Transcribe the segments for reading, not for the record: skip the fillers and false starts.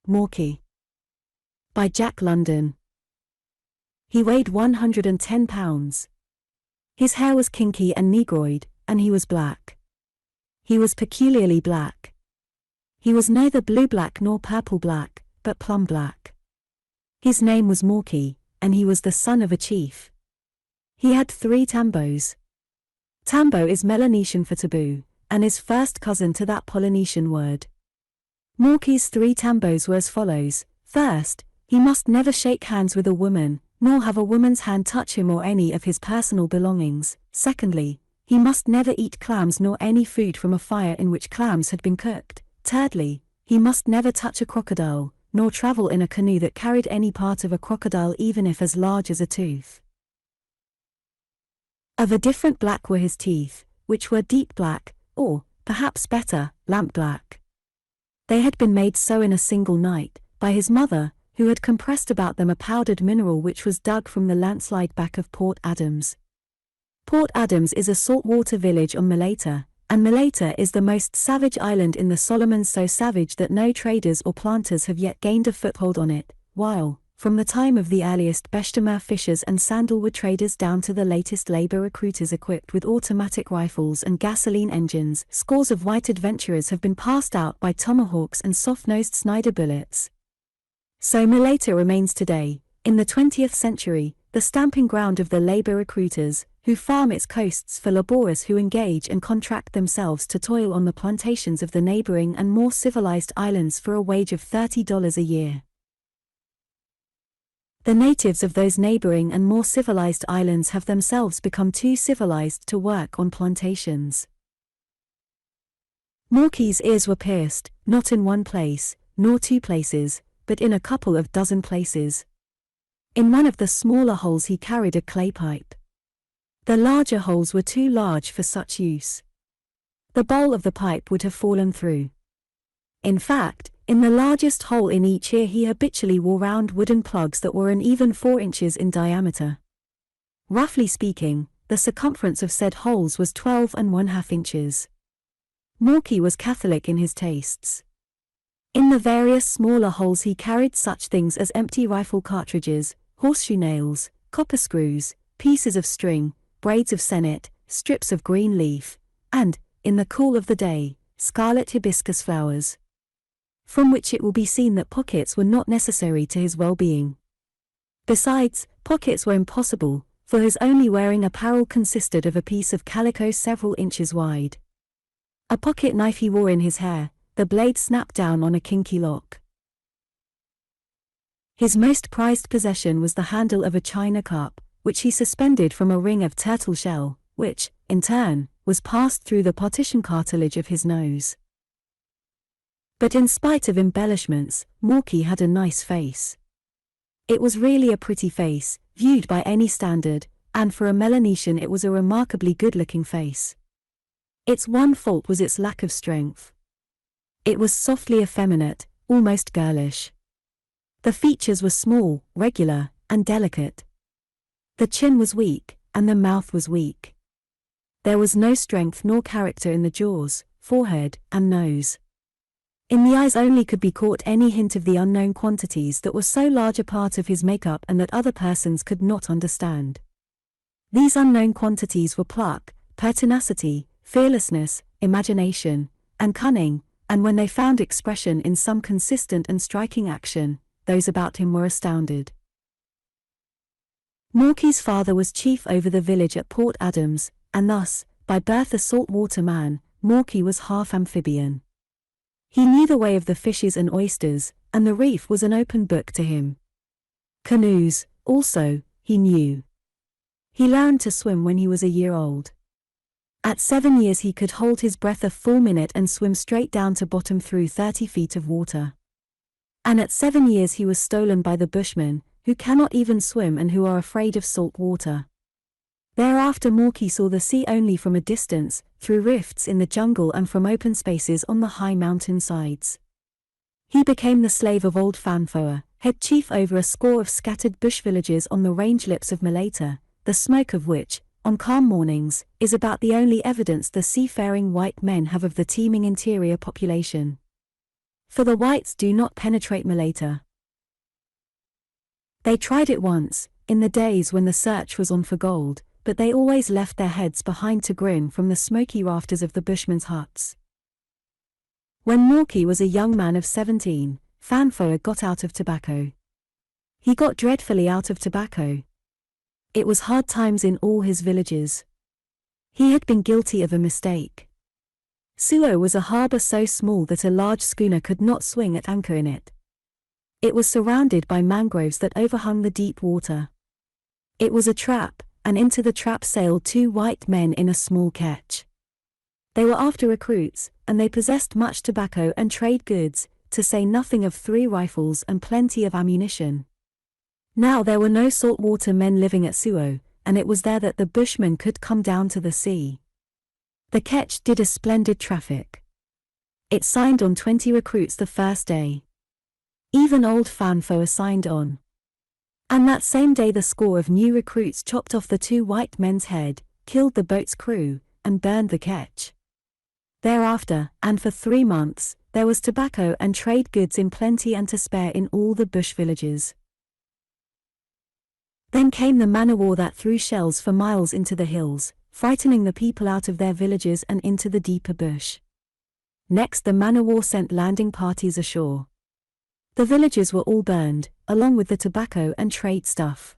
Mauki. By Jack London. He weighed 110 pounds. His hair was kinky and negroid, and he was black. He was peculiarly black. He was neither blue-black nor purple-black, but plum-black. His name was Mauki, and he was the son of a chief. He had 3 tambos. Tambo is Melanesian for taboo, and is first cousin to that Polynesian word. Mauki's 3 tambos were as follows. First, he must never shake hands with a woman, nor have a woman's hand touch him or any of his personal belongings. Secondly, he must never eat clams nor any food from a fire in which clams had been cooked. Thirdly, he must never touch a crocodile, nor travel in a canoe that carried any part of a crocodile even if as large as a tooth. Of a different black were his teeth, which were deep black, or, perhaps better, lamp black. They had been made so in a single night, by his mother, who had compressed about them a powdered mineral which was dug from the landslide back of Port Adams. Port Adams is a saltwater village on Malaita, and Malaita is the most savage island in the Solomons, so savage that no traders or planters have yet gained a foothold on it, while, from the time of the earliest Beshtemer fishers and sandalwood traders down to the latest labor recruiters equipped with automatic rifles and gasoline engines, scores of white adventurers have been passed out by tomahawks and soft-nosed Snider bullets. So Malaita remains today, in the 20th century, the stamping ground of the labor recruiters, who farm its coasts for laborers who engage and contract themselves to toil on the plantations of the neighboring and more civilized islands for a wage of $30 a year. The natives of those neighboring and more civilized islands have themselves become too civilized to work on plantations. Mauki's ears were pierced, not in one place, nor 2 places, but in a couple of dozen places. In one of the smaller holes he carried a clay pipe. The larger holes were too large for such use. The bowl of the pipe would have fallen through. In fact, in the largest hole in each ear he habitually wore round wooden plugs that were an even 4 inches in diameter. Roughly speaking, the circumference of said holes was 12½ inches. Mauki was Catholic in his tastes. In the various smaller holes he carried such things as empty rifle cartridges, horseshoe nails, copper screws, pieces of string, braids of senet, strips of green leaf, and, in the cool of the day, scarlet hibiscus flowers. From which it will be seen that pockets were not necessary to his well-being. Besides, pockets were impossible, for his only wearing apparel consisted of a piece of calico several inches wide. A pocket knife he wore in his hair, the blade snapped down on a kinky lock. His most prized possession was the handle of a china cup, which he suspended from a ring of turtle shell, which, in turn, was passed through the partition cartilage of his nose. But in spite of embellishments, Mauki had a nice face. It was really a pretty face, viewed by any standard, and for a Melanesian it was a remarkably good-looking face. Its one fault was its lack of strength. It was softly effeminate, almost girlish. The features were small, regular, and delicate. The chin was weak, and the mouth was weak. There was no strength nor character in the jaws, forehead, and nose. In the eyes only could be caught any hint of the unknown quantities that were so large a part of his makeup and that other persons could not understand. These unknown quantities were pluck, pertinacity, fearlessness, imagination, and cunning, and when they found expression in some consistent and striking action, those about him were astounded. Mauki's father was chief over the village at Port Adams, and thus, by birth a saltwater man, Mauki was half amphibian. He knew the way of the fishes and oysters, and the reef was an open book to him. Canoes, also, he knew. He learned to swim when he was a year old. At 7 years he could hold his breath a full minute and swim straight down to bottom through 30 feet of water. And at 7 years he was stolen by the Bushmen, who cannot even swim and who are afraid of salt water. Thereafter Mauki saw the sea only from a distance, through rifts in the jungle and from open spaces on the high mountain sides. He became the slave of old Fanfoa, head chief over a score of scattered bush villages on the range lips of Malaita, the smoke of which, on calm mornings, is about the only evidence the seafaring white men have of the teeming interior population. For the whites do not penetrate Malata. They tried it once, in the days when the search was on for gold, but they always left their heads behind to grin from the smoky rafters of the bushmen's huts. When Mauki was a young man of 17, Fanfoa got out of tobacco. He got dreadfully out of tobacco. It was hard times in all his villages. He had been guilty of a mistake. Suo was a harbour so small that a large schooner could not swing at anchor in it. It was surrounded by mangroves that overhung the deep water. It was a trap, and into the trap sailed 2 white men in a small ketch. They were after recruits, and they possessed much tobacco and trade goods, to say nothing of 3 rifles and plenty of ammunition. Now there were no saltwater men living at Suo, and it was there that the bushmen could come down to the sea. The ketch did a splendid traffic. It signed on 20 recruits the first day. Even old Fanfoa signed on. And that same day the score of new recruits chopped off the 2 white men's head, killed the boat's crew, and burned the ketch. Thereafter, and for 3 months, there was tobacco and trade goods in plenty and to spare in all the bush villages. Then came the man o' war that threw shells for miles into the hills, frightening the people out of their villages and into the deeper bush. Next the man o' war sent landing parties ashore. The villages were all burned, along with the tobacco and trade stuff.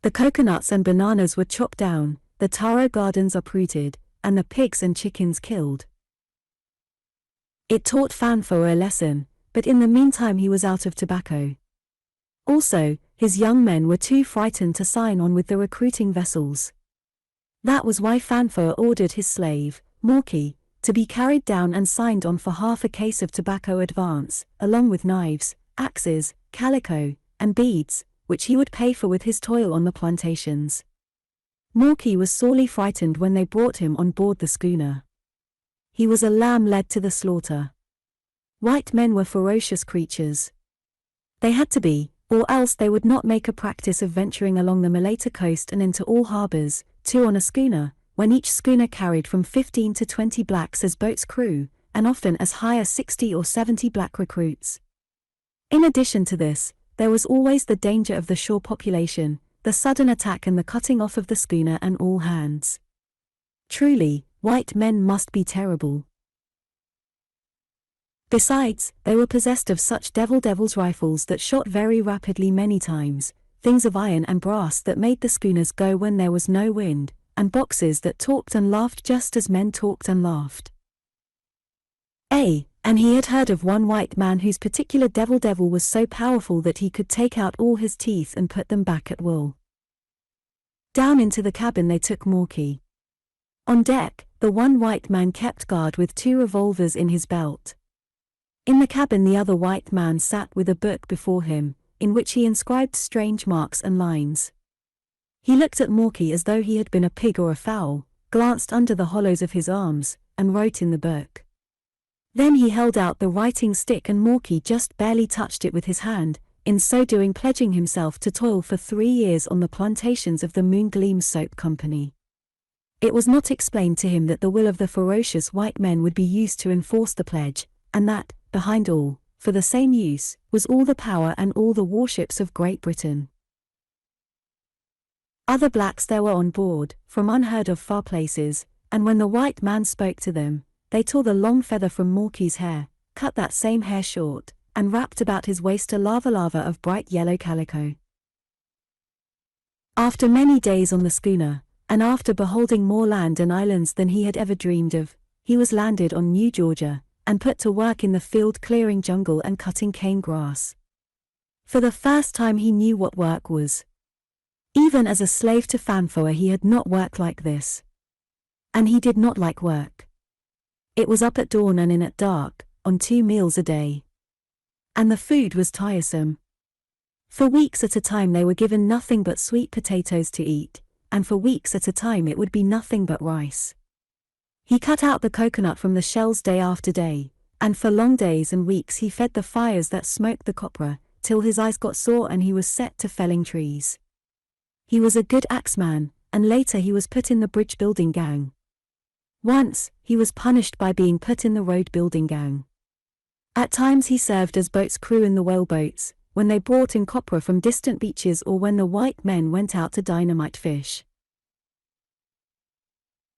The coconuts and bananas were chopped down, the taro gardens uprooted, and the pigs and chickens killed. It taught Fanfoa a lesson, but in the meantime he was out of tobacco. Also, his young men were too frightened to sign on with the recruiting vessels. That was why Fanfoa ordered his slave, Mauki, to be carried down and signed on for half a case of tobacco advance, along with knives, axes, calico, and beads, which he would pay for with his toil on the plantations. Mauki was sorely frightened when they brought him on board the schooner. He was a lamb led to the slaughter. White men were ferocious creatures. They had to be, or else they would not make a practice of venturing along the Malata coast and into all harbours, 2 on a schooner, when each schooner carried from 15 to 20 blacks as boat's crew, and often as high as 60 or 70 black recruits. In addition to this, there was always the danger of the shore population, the sudden attack and the cutting off of the schooner and all hands. Truly, white men must be terrible. Besides, they were possessed of such devil's rifles that shot very rapidly many times, things of iron and brass that made the schooners go when there was no wind, and boxes that talked and laughed just as men talked and laughed. And he had heard of one white man whose particular devil was so powerful that he could take out all his teeth and put them back at will. Down into the cabin they took Mauki. On deck, the one white man kept guard with 2 revolvers in his belt. In the cabin the other white man sat with a book before him, in which he inscribed strange marks and lines. He looked at Mauki as though he had been a pig or a fowl, glanced under the hollows of his arms, and wrote in the book. Then he held out the writing stick and Mauki just barely touched it with his hand, in so doing pledging himself to toil for 3 years on the plantations of the Moongleam Soap Company. It was not explained to him that the will of the ferocious white men would be used to enforce the pledge, and that, behind all, for the same use, was all the power and all the warships of Great Britain. Other blacks there were on board, from unheard of far places, and when the white man spoke to them, they tore the long feather from Mauki's hair, cut that same hair short, and wrapped about his waist a lava of bright yellow calico. After many days on the schooner, and after beholding more land and islands than he had ever dreamed of, he was landed on New Georgia, and put to work in the field clearing jungle and cutting cane grass. For the first time he knew what work was. Even as a slave to Fanfoa he had not worked like this. And he did not like work. It was up at dawn and in at dark, on 2 meals a day. And the food was tiresome. For weeks at a time they were given nothing but sweet potatoes to eat, and for weeks at a time it would be nothing but rice. He cut out the coconut from the shells day after day, and for long days and weeks he fed the fires that smoked the copra, till his eyes got sore and he was set to felling trees. He was a good axeman, and later he was put in the bridge building gang. Once, he was punished by being put in the road building gang. At times he served as boat's crew in the whaleboats, when they brought in copra from distant beaches or when the white men went out to dynamite fish.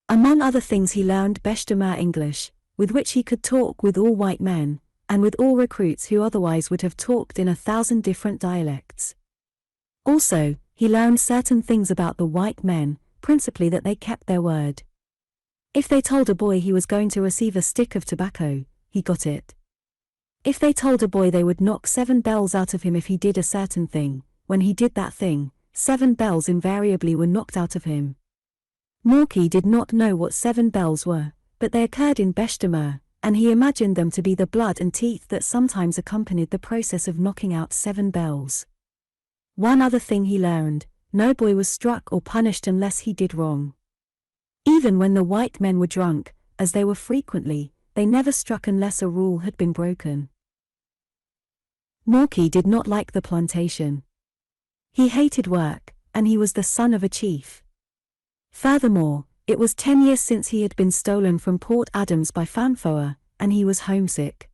Among other things he learned Beshtemer English, with which he could talk with all white men, and with all recruits who otherwise would have talked in 1,000 different dialects. Also, he learned certain things about the white men, principally that they kept their word. If they told a boy he was going to receive a stick of tobacco, he got it. If they told a boy they would knock 7 bells out of him if he did a certain thing, when he did that thing, 7 bells invariably were knocked out of him. Mauki did not know what 7 bells were, but they occurred in Beshtemer, and he imagined them to be the blood and teeth that sometimes accompanied the process of knocking out 7 bells. One other thing he learned: no boy was struck or punished unless he did wrong. Even when the white men were drunk, as they were frequently, they never struck unless a rule had been broken. Mauki did not like the plantation. He hated work, and he was the son of a chief. Furthermore, it was 10 years since he had been stolen from Port Adams by Fanfoa, and he was homesick.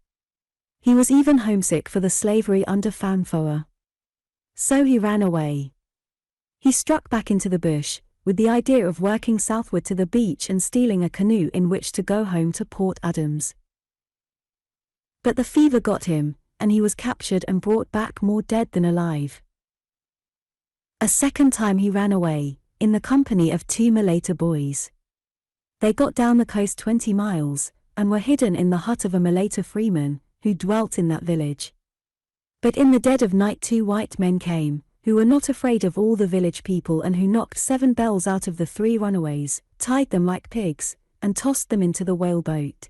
He was even homesick for the slavery under Fanfoa. So he ran away. He struck back into the bush, with the idea of working southward to the beach and stealing a canoe in which to go home to Port Adams. But the fever got him, and he was captured and brought back more dead than alive. A second time he ran away, in the company of 2 Malaita boys. They got down the coast 20 miles, and were hidden in the hut of a Malaita freeman, who dwelt in that village. But in the dead of night 2 white men came, who were not afraid of all the village people and who knocked 7 bells out of the 3 runaways, tied them like pigs, and tossed them into the whaleboat.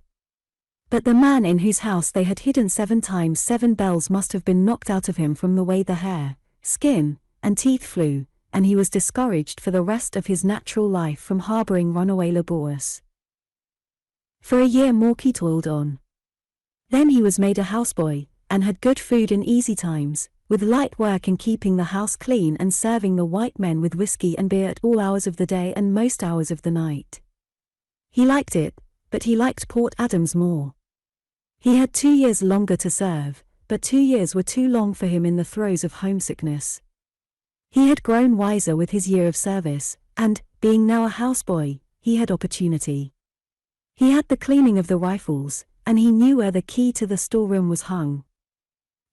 But the man in whose house they had hidden 7 times 7 bells must have been knocked out of him from the way the hair, skin, and teeth flew, and he was discouraged for the rest of his natural life from harboring runaway laborers. For a year Mauki toiled on. Then he was made a houseboy, and had good food in easy times, with light work in keeping the house clean and serving the white men with whiskey and beer at all hours of the day and most hours of the night. He liked it, but he liked Port Adams more. He had 2 years longer to serve, but 2 years were too long for him in the throes of homesickness. He had grown wiser with his year of service, and, being now a houseboy, he had opportunity. He had the cleaning of the rifles, and he knew where the key to the storeroom was hung.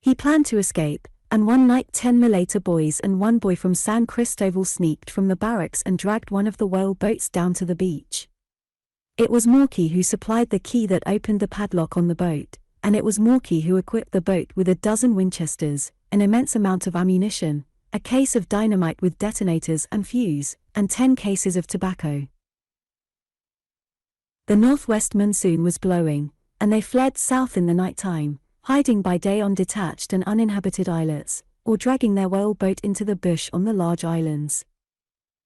He planned to escape, and one night 10 Malaita boys and 1 boy from San Cristobal sneaked from the barracks and dragged one of the whale boats down to the beach. It was Mauki who supplied the key that opened the padlock on the boat, and it was Mauki who equipped the boat with 12 Winchesters, an immense amount of ammunition, a case of dynamite with detonators and fuse, and 10 cases of tobacco. The northwest monsoon was blowing, and they fled south in the night time, hiding by day on detached and uninhabited islets, or dragging their whaleboat into the bush on the large islands.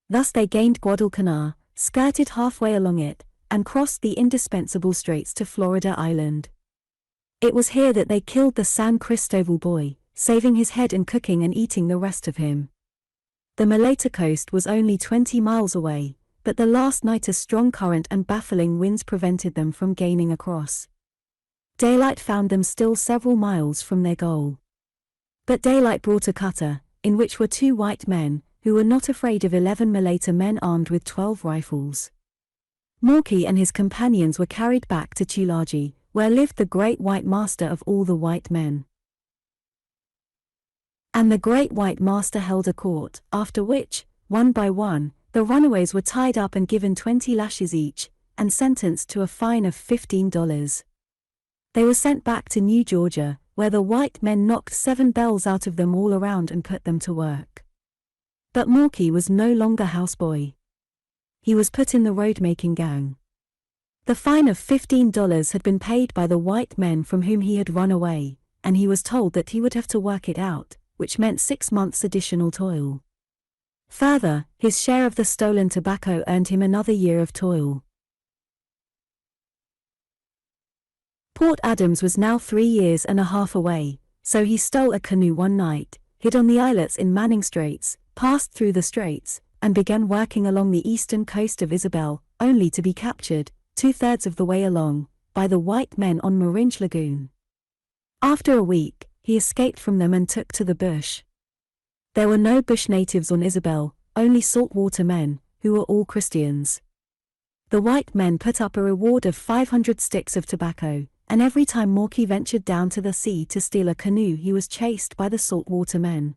Thus they gained Guadalcanal, skirted halfway along it, and crossed the indispensable straits to Florida Island. It was here that they killed the San Cristobal boy, saving his head and cooking and eating the rest of him. The Malaita coast was only 20 miles away, but the last night a strong current and baffling winds prevented them from gaining across. Daylight found them still several miles from their goal. But daylight brought a cutter, in which were 2 white men, who were not afraid of 11 Malaita men armed with 12 rifles. Mauki and his companions were carried back to Tulagi, where lived the great white master of all the white men. And the great white master held a court, after which, one by one, the runaways were tied up and given 20 lashes each, and sentenced to a fine of $15. They were sent back to New Georgia, where the white men knocked 7 bells out of them all around and put them to work. But Mauki was no longer houseboy. He was put in the road-making gang. The fine of $15 had been paid by the white men from whom he had run away, and he was told that he would have to work it out, which meant 6 months additional toil. Further, his share of the stolen tobacco earned him another year of toil. Port Adams was now 3 years and a half away, so he stole a canoe one night, hid on the islets in Manning Straits, passed through the straits, and began working along the eastern coast of Isabel, only to be captured, 2/3 of the way along, by the white men on Maringe Lagoon. After a week, he escaped from them and took to the bush. There were no bush natives on Isabel, only saltwater men, who were all Christians. The white men put up a reward of 500 sticks of tobacco, and every time Mauki ventured down to the sea to steal a canoe he was chased by the saltwater men.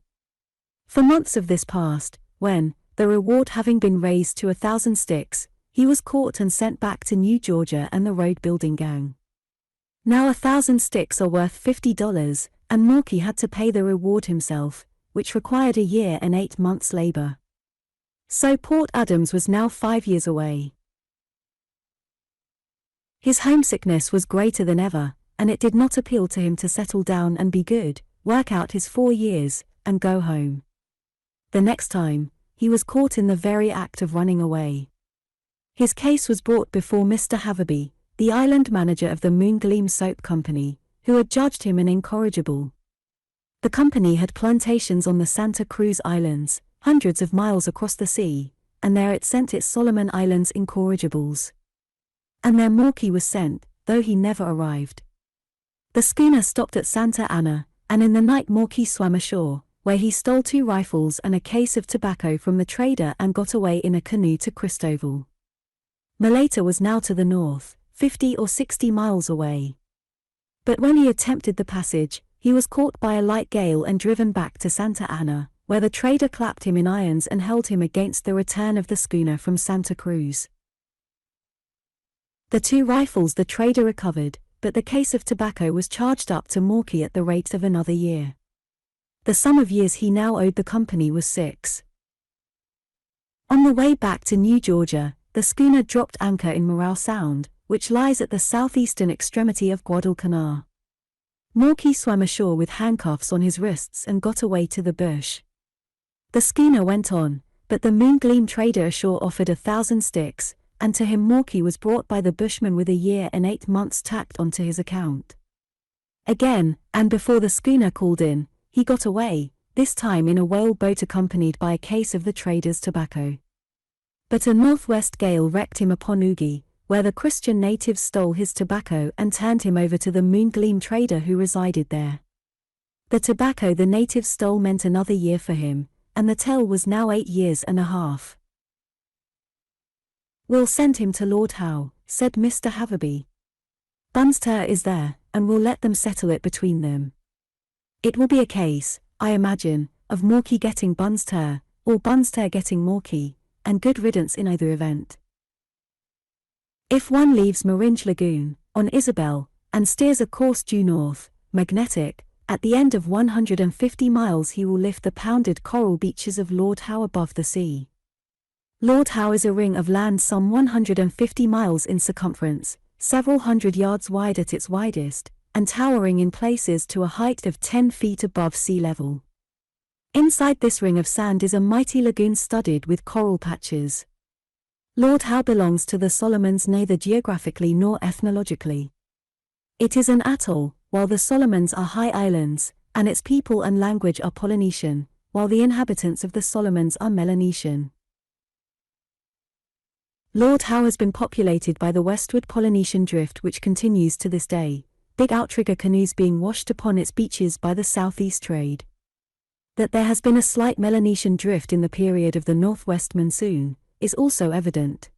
For months of this passed, when, the reward having been raised to 1,000 sticks, he was caught and sent back to New Georgia and the road-building gang. Now 1,000 sticks are worth $50, and Mauki had to pay the reward himself, which required a year and 8 months' labor. So Port Adams was now 5 years away. His homesickness was greater than ever, and it did not appeal to him to settle down and be good, work out his 4 years, and go home. The next time, he was caught in the very act of running away. His case was brought before Mr. Haverby, the island manager of the Moongleam Soap Company, who had judged him an incorrigible. The company had plantations on the Santa Cruz Islands, hundreds of miles across the sea, and there it sent its Solomon Islands incorrigibles. And there Mauki was sent, though he never arrived. The schooner stopped at Santa Ana, and in the night Mauki swam ashore, where he stole 2 rifles and a case of tobacco from the trader and got away in a canoe to Cristobal. Maleta was now to the north, 50 or 60 miles away. But when he attempted the passage, he was caught by a light gale and driven back to Santa Ana, where the trader clapped him in irons and held him against the return of the schooner from Santa Cruz. The 2 rifles the trader recovered, but the case of tobacco was charged up to Mauki at the rate of another year. The sum of years he now owed the company was 6. On the way back to New Georgia, the schooner dropped anchor in Morale Sound, which lies at the southeastern extremity of Guadalcanal. Mauki swam ashore with handcuffs on his wrists and got away to the bush. The schooner went on, but the Moongleam trader ashore offered 1,000 sticks, and to him Mauki was brought by the bushman with a year and 8 months tacked onto his account. Again, and before the schooner called in, he got away, this time in a whale boat accompanied by a case of the trader's tobacco. But a northwest gale wrecked him upon Ugi, where the Christian natives stole his tobacco and turned him over to the Moongleam trader who resided there. The tobacco the natives stole meant another year for him, and the tale was now 8 years and a half. "We'll send him to Lord Howe," said Mr. Haverby. "Bunster is there, and we'll let them settle it between them. It will be a case, I imagine, of Mauki getting Bunster, or Bunster getting Mauki, and good riddance in either event. If one leaves Maringe Lagoon, on Isabel, and steers a course due north, magnetic, at the end of 150 miles he will lift the pounded coral beaches of Lord Howe above the sea. Lord Howe is a ring of land some 150 miles in circumference, several hundred yards wide at its widest, and towering in places to a height of 10 feet above sea level. Inside this ring of sand is a mighty lagoon studded with coral patches. Lord Howe belongs to the Solomons neither geographically nor ethnologically. It is an atoll, while the Solomons are high islands, and its people and language are Polynesian, while the inhabitants of the Solomons are Melanesian. Lord Howe has been populated by the westward Polynesian drift which continues to this day, big outrigger canoes being washed upon its beaches by the southeast trade. That there has been a slight Melanesian drift in the period of the northwest monsoon, is also evident.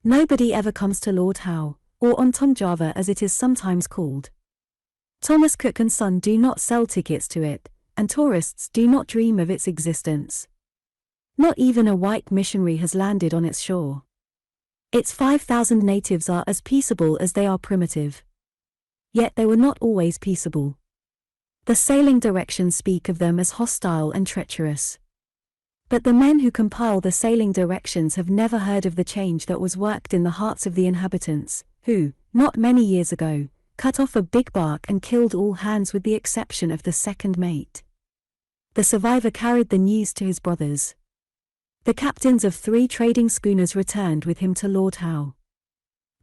Nobody ever comes to Lord Howe, or Ontong Java as it is sometimes called. Thomas Cook and Son do not sell tickets to it, and tourists do not dream of its existence. Not even a white missionary has landed on its shore. Its 5,000 natives are as peaceable as they are primitive. Yet they were not always peaceable. The sailing directions speak of them as hostile and treacherous. But the men who compile the sailing directions have never heard of the change that was worked in the hearts of the inhabitants, who, not many years ago, cut off a big bark and killed all hands with the exception of the second mate. The survivor carried the news to his brothers. The captains of 3 trading schooners returned with him to Lord Howe.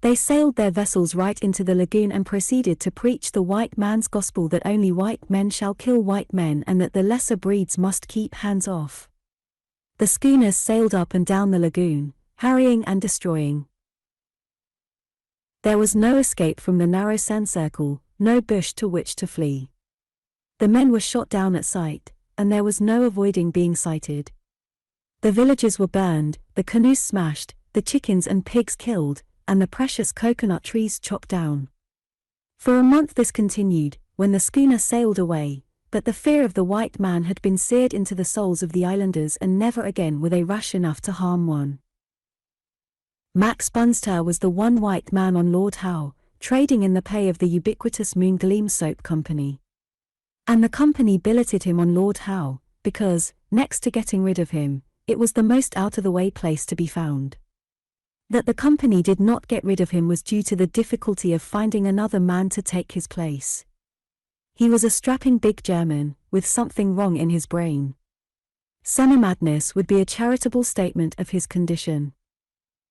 They sailed their vessels right into the lagoon and proceeded to preach the white man's gospel that only white men shall kill white men and that the lesser breeds must keep hands off. The schooners sailed up and down the lagoon, harrying and destroying. There was no escape from the narrow sand circle, no bush to which to flee. The men were shot down at sight, and there was no avoiding being sighted. The villages were burned, the canoes smashed, the chickens and pigs killed, and the precious coconut trees chopped down. For a month this continued, when the schooner sailed away, but the fear of the white man had been seared into the souls of the islanders, and never again were they rash enough to harm one. Max Bunster was the one white man on Lord Howe, trading in the pay of the ubiquitous Moon Gleam Soap Company. And the company billeted him on Lord Howe, because, next to getting rid of him, it was the most out-of-the-way place to be found. That the company did not get rid of him was due to the difficulty of finding another man to take his place. He was a strapping big German, with something wrong in his brain. Semi-madness would be a charitable statement of his condition.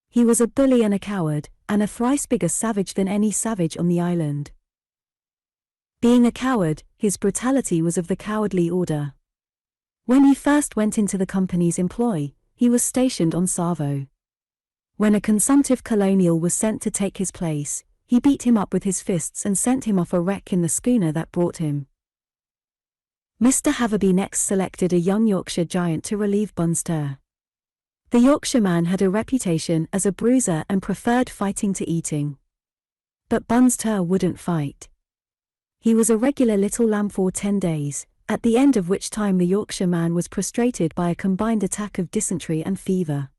He was a bully and a coward, and a thrice bigger savage than any savage on the island. Being a coward, his brutality was of the cowardly order. When he first went into the company's employ, he was stationed on Savo. When a consumptive colonial was sent to take his place, he beat him up with his fists and sent him off a wreck in the schooner that brought him. Mr. Haverby next selected a young Yorkshire giant to relieve Bunster. The Yorkshireman had a reputation as a bruiser and preferred fighting to eating. But Bunster wouldn't fight. He was a regular little lamb for 10 days, at the end of which time the Yorkshireman was prostrated by a combined attack of dysentery and fever.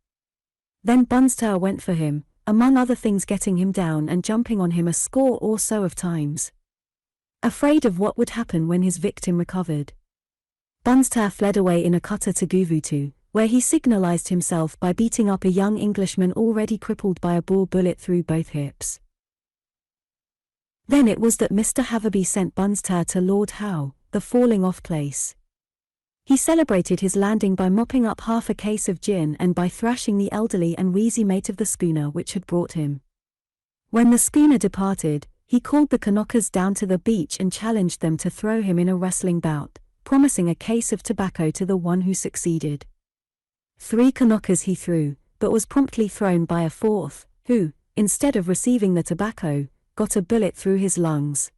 Then Bunster went for him, among other things getting him down and jumping on him a score or so of times. Afraid of what would happen when his victim recovered, Bunster fled away in a cutter to Guvutu, where he signalized himself by beating up a young Englishman already crippled by a ball bullet through both hips. Then it was that Mr. Haverby sent Bunster to Lord Howe, the falling-off place. He celebrated his landing by mopping up half a case of gin and by thrashing the elderly and wheezy mate of the schooner which had brought him. When the schooner departed, he called the Kanakas down to the beach and challenged them to throw him in a wrestling bout, promising a case of tobacco to the one who succeeded. 3 Kanakas he threw, but was promptly thrown by a 4th, who, instead of receiving the tobacco, got a bullet through his lungs.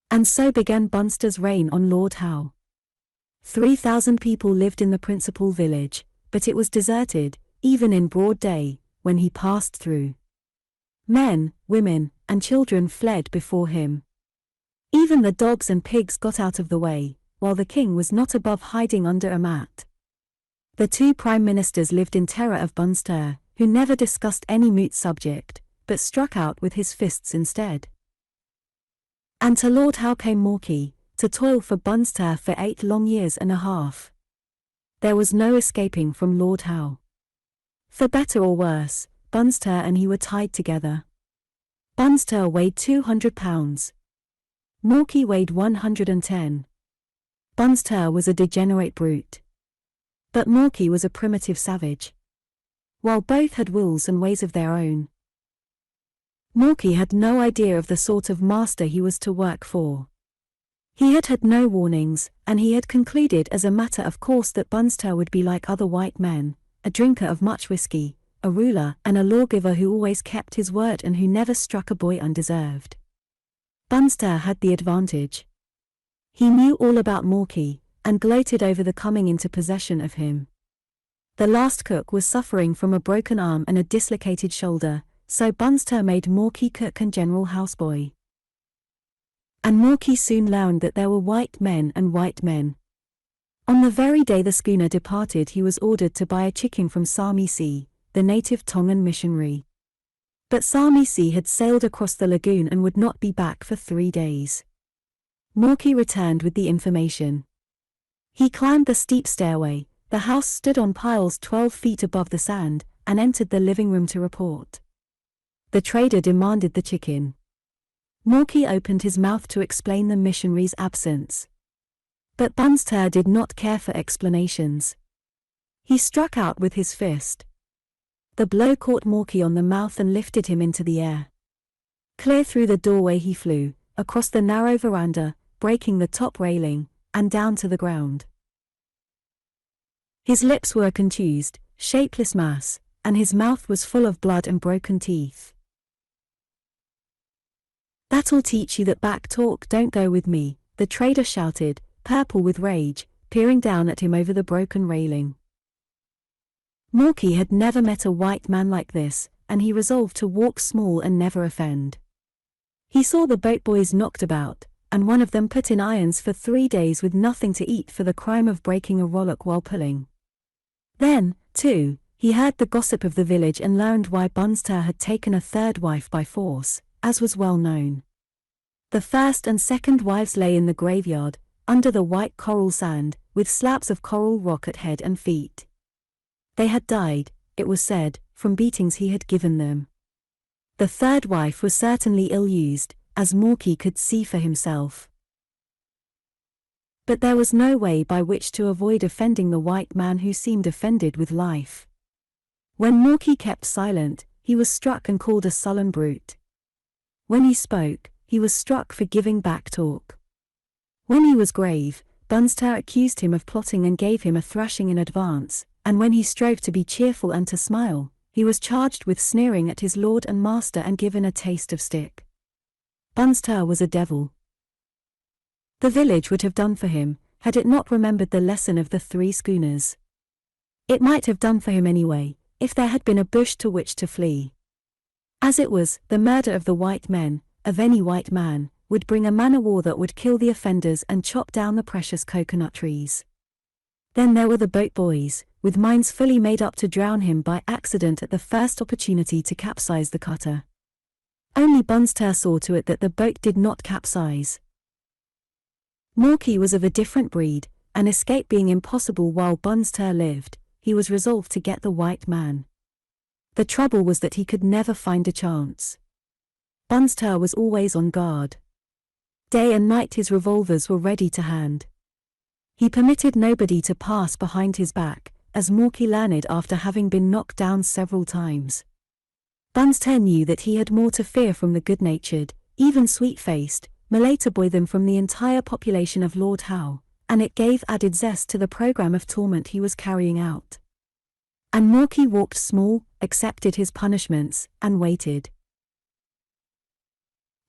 And so began Bunster's reign on Lord Howe. 3,000 people lived in the principal village, but it was deserted, even in broad day, when he passed through. Men, women, and children fled before him. Even the dogs and pigs got out of the way, while the king was not above hiding under a mat. The 2 prime ministers lived in terror of Bunster, who never discussed any moot subject, but struck out with his fists instead. And to Lord Howe came Mauki, to toil for Bunster for 8 long years and a half. There was no escaping from Lord Howe. For better or worse, Bunster and he were tied together. Bunster weighed 200 pounds. Mauki weighed 110. Bunster was a degenerate brute. But Mauki was a primitive savage. While both had wills and ways of their own. Mauki had no idea of the sort of master he was to work for. He had had no warnings, and he had concluded as a matter of course that Bunster would be like other white men, a drinker of much whiskey, a ruler and a lawgiver who always kept his word and who never struck a boy undeserved. Bunster had the advantage. He knew all about Mauki, and gloated over the coming into possession of him. The last cook was suffering from a broken arm and a dislocated shoulder, so Bunster made Mauki cook and general houseboy. And Mauki soon learned that there were white men and white men. On the very day the schooner departed he was ordered to buy a chicken from Samisi, the native Tongan missionary. But Samisi had sailed across the lagoon and would not be back for 3 days. Mauki returned with the information. He climbed the steep stairway, the house stood on piles 12 feet above the sand, and entered the living room to report. The trader demanded the chicken. Mauki opened his mouth to explain the missionary's absence. But Bunster did not care for explanations. He struck out with his fist. The blow caught Mauki on the mouth and lifted him into the air. Clear through the doorway he flew, across the narrow veranda, breaking the top railing, and down to the ground. His lips were a contused, shapeless mass, and his mouth was full of blood and broken teeth. That "That'll teach you that back talk don't go with me," the trader shouted, purple with rage, peering down at him over the broken railing. Mauki had never met a white man like this, and he resolved to walk small and never offend. He saw the boat boys knocked about, and one of them put in irons for 3 days with nothing to eat for the crime of breaking a rollock while pulling. Then, too, he heard the gossip of the village and learned why Bunster had taken a third wife by force, as was well known. The first and second wives lay in the graveyard, under the white coral sand, with slabs of coral rock at head and feet. They had died, it was said, from beatings he had given them. The third wife was certainly ill-used, as Mauki could see for himself. But there was no way by which to avoid offending the white man who seemed offended with life. When Mauki kept silent, he was struck and called a sullen brute. When he spoke, he was struck for giving back talk. When he was grave, Bunster accused him of plotting and gave him a thrashing in advance, and when he strove to be cheerful and to smile, he was charged with sneering at his lord and master and given a taste of stick. Bunster was a devil. The village would have done for him, had it not remembered the lesson of the 3 schooners. It might have done for him anyway, if there had been a bush to which to flee. As it was, the murder of the white men, of any white man, would bring a man-o'-war that would kill the offenders and chop down the precious coconut trees. Then there were the boat boys, with minds fully made up to drown him by accident at the first opportunity to capsize the cutter. Only Bunster saw to it that the boat did not capsize. Mauki was of a different breed, and escape being impossible while Bunster lived, he was resolved to get the white man. The trouble was that he could never find a chance. Bunster was always on guard. Day and night his revolvers were ready to hand. He permitted nobody to pass behind his back, as Mauki learned after having been knocked down several times. Bunster knew that he had more to fear from the good-natured, even sweet-faced, Malaita boy than from the entire population of Lord Howe, and it gave added zest to the program of torment he was carrying out. And Mauki walked small, accepted his punishments, and waited.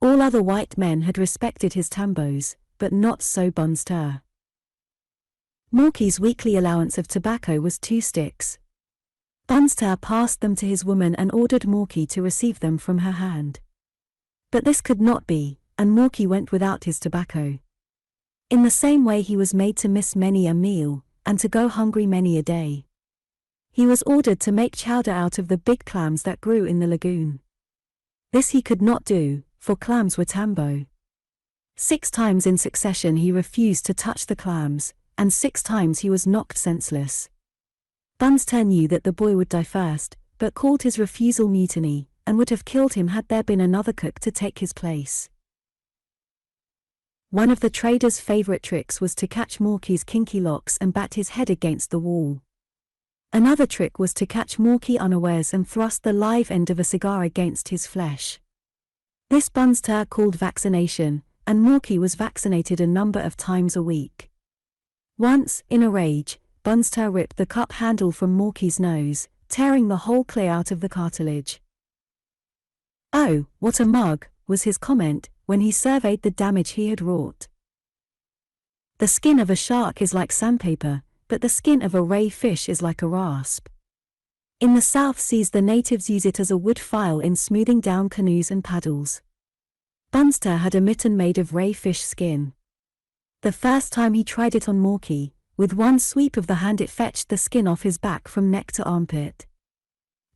All other white men had respected his tambos, but not so Bunster. Mauki's weekly allowance of tobacco was 2 sticks. Bunster passed them to his woman and ordered Mauki to receive them from her hand. But this could not be, and Mauki went without his tobacco. In the same way he was made to miss many a meal, and to go hungry many a day. He was ordered to make chowder out of the big clams that grew in the lagoon. This he could not do, for clams were tambo. 6 times in succession he refused to touch the clams, and 6 times he was knocked senseless. Bunster knew that the boy would die first, but called his refusal mutiny, and would have killed him had there been another cook to take his place. One of the trader's favorite tricks was to catch Mauki's kinky locks and bat his head against the wall. Another trick was to catch Mauki unawares and thrust the live end of a cigar against his flesh. This Bunster called vaccination, and Mauki was vaccinated a number of times a week. Once, in a rage, Bunster ripped the cup handle from Mauki's nose, tearing the whole clay out of the cartilage. "Oh, what a mug," was his comment, when he surveyed the damage he had wrought. The skin of a shark is like sandpaper, but the skin of a ray fish is like a rasp. In the South Seas the natives use it as a wood file in smoothing down canoes and paddles. Bunster had a mitten made of ray fish skin. The first time he tried it on Mauki, with one sweep of the hand it fetched the skin off his back from neck to armpit.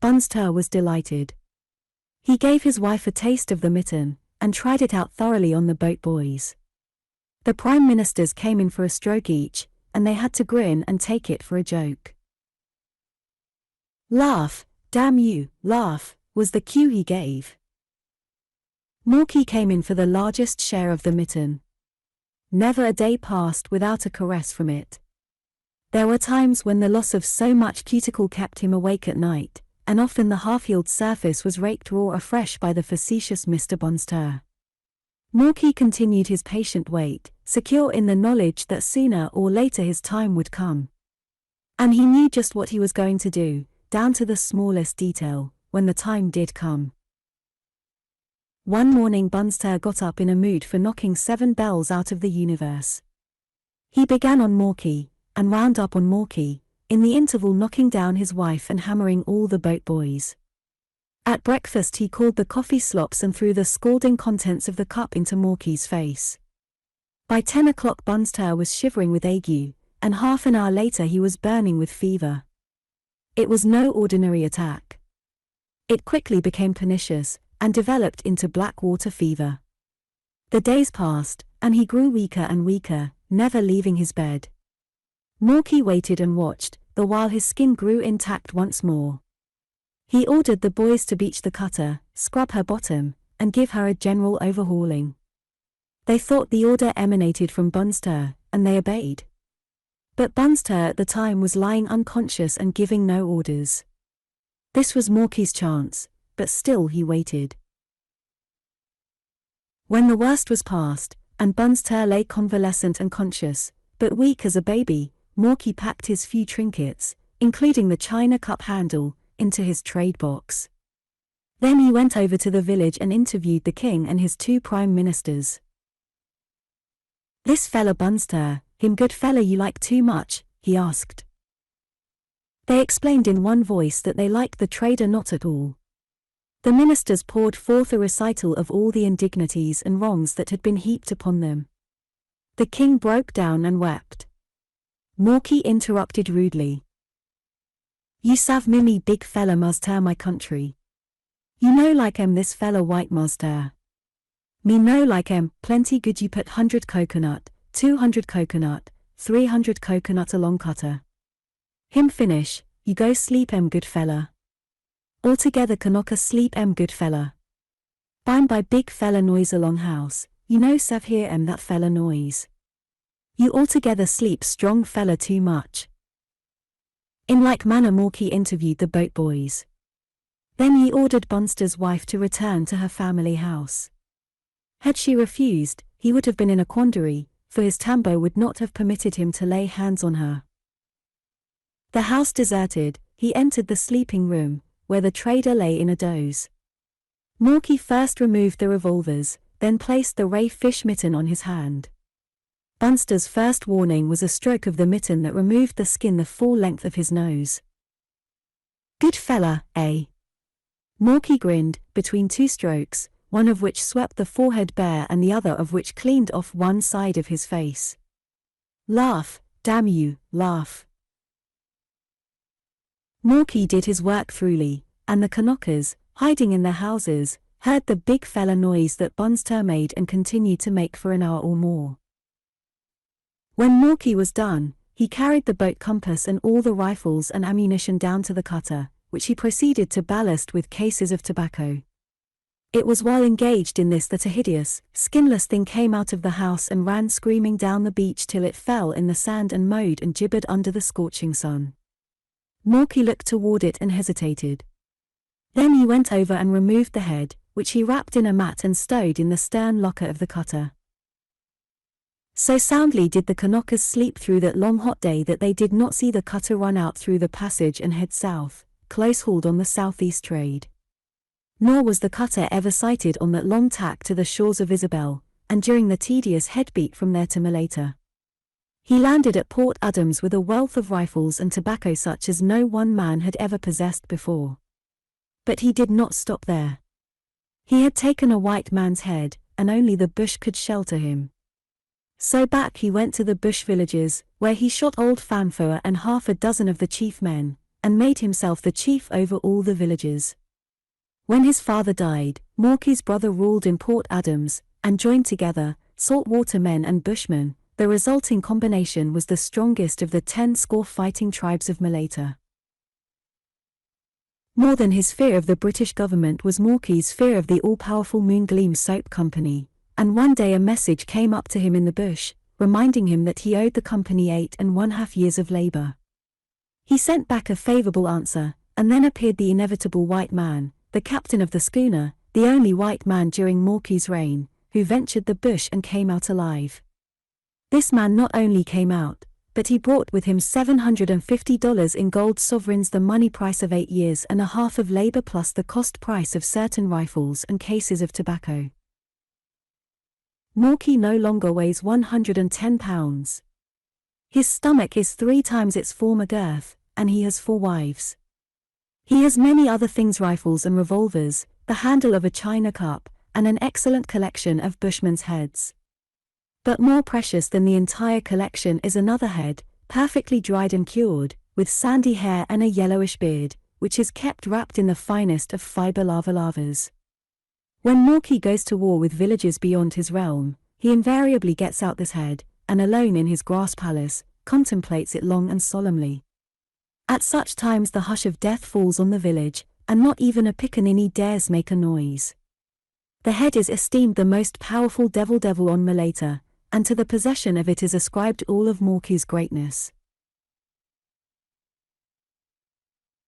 Bunster was delighted. He gave his wife a taste of the mitten, and tried it out thoroughly on the boat boys. The prime ministers came in for a stroke each, and they had to grin and take it for a joke. "Laugh, damn you, laugh," was the cue he gave. Mauki came in for the largest share of the mitten. Never a day passed without a caress from it. There were times when the loss of so much cuticle kept him awake at night, and often the half-healed surface was raked raw afresh by the facetious Mr. Bunster. Mauki continued his patient wait, secure in the knowledge that sooner or later his time would come. And he knew just what he was going to do, down to the smallest detail, when the time did come. One morning Bunster got up in a mood for knocking 7 bells out of the universe. He began on Mauki, and wound up on Mauki, in the interval knocking down his wife and hammering all the boat boys. At breakfast he called the coffee slops and threw the scalding contents of the cup into Mauki's face. By 10 o'clock Bunster was shivering with ague, and half an hour later he was burning with fever. It was no ordinary attack. It quickly became pernicious, and developed into black water fever. The days passed, and he grew weaker and weaker, never leaving his bed. Mauki waited and watched, the while his skin grew intact once more. He ordered the boys to beach the cutter, scrub her bottom, and give her a general overhauling. They thought the order emanated from Bunster, and they obeyed. But Bunster at the time was lying unconscious and giving no orders. This was Mauki's chance, but still he waited. When the worst was past, and Bunster lay convalescent and conscious, but weak as a baby, Mauki packed his few trinkets, including the china cup handle, into his trade box. Then he went over to the village and interviewed the king and his 2 prime ministers. "This fella Bunster, him good fella you like too much?" he asked. They explained in one voice that they liked the trader not at all. The ministers poured forth a recital of all the indignities and wrongs that had been heaped upon them. The king broke down and wept. Mauki interrupted rudely. "You sav mimi big fella master my country. You know like this fella white master. Me know like plenty good you put 100 coconut, 200 coconut, 300 coconut along cutter. Him finish, you go sleep good fella. Altogether Kanaka sleep good fella. By big fella noise along house, you know sav hear that fella noise. You altogether sleep strong fella too much." In like manner Mauki interviewed the boat boys. Then he ordered Bunster's wife to return to her family house. Had she refused, he would have been in a quandary, for his tambo would not have permitted him to lay hands on her. The house deserted, he entered the sleeping room, where the trader lay in a doze. Mauki first removed the revolvers, then placed the ray fish mitten on his hand. Bunster's first warning was a stroke of the mitten that removed the skin the full length of his nose. "Good fella, eh?" Mauki grinned, between 2 strokes, one of which swept the forehead bare and the other of which cleaned off one side of his face. "Laugh, damn you, laugh." Mauki did his work thoroughly, and the Kanakas, hiding in their houses, heard the big fella noise that Bunster made and continued to make for an hour or more. When Mauki was done, he carried the boat compass and all the rifles and ammunition down to the cutter, which he proceeded to ballast with cases of tobacco. It was while engaged in this that a hideous, skinless thing came out of the house and ran screaming down the beach till it fell in the sand and mowed and gibbered under the scorching sun. Mauki looked toward it and hesitated. Then he went over and removed the head, which he wrapped in a mat and stowed in the stern locker of the cutter. So soundly did the Kanakas sleep through that long hot day that they did not see the cutter run out through the passage and head south, close-hauled on the southeast trade. Nor was the cutter ever sighted on that long tack to the shores of Isabel, and during the tedious headbeat from there to Malaita. He landed at Port Adams with a wealth of rifles and tobacco such as no one man had ever possessed before. But he did not stop there. He had taken a white man's head, and only the bush could shelter him. So back he went to the bush villages, where he shot old Fanfoa and half a dozen of the chief men, and made himself the chief over all the villages. When his father died, Mauki's brother ruled in Port Adams, and joined together, saltwater men and bushmen. The resulting combination was the strongest of the 10 score fighting tribes of Malaita. More than his fear of the British government was Mauki's fear of the all-powerful Moongleam Soap Company, and one day a message came up to him in the bush, reminding him that he owed the company 8½ years of labor. He sent back a favorable answer, and then appeared the inevitable white man, the captain of the schooner, the only white man during Mauki's reign, who ventured the bush and came out alive. This man not only came out, but he brought with him $750 in gold sovereigns, the money price of 8 years and a half of labor plus the cost price of certain rifles and cases of tobacco. Mauki no longer weighs 110 pounds. His stomach is 3 times its former girth, and he has 4 wives. He has many other things: rifles and revolvers, the handle of a china cup, and an excellent collection of bushmen's heads. But more precious than the entire collection is another head, perfectly dried and cured, with sandy hair and a yellowish beard, which is kept wrapped in the finest of fiber lavas. When Mauki goes to war with villages beyond his realm, he invariably gets out this head, and alone in his grass palace, contemplates it long and solemnly. At such times the hush of death falls on the village, and not even a pickaninny dares make a noise. The head is esteemed the most powerful devil on Maleta, and to the possession of it is ascribed all of Mauki's greatness.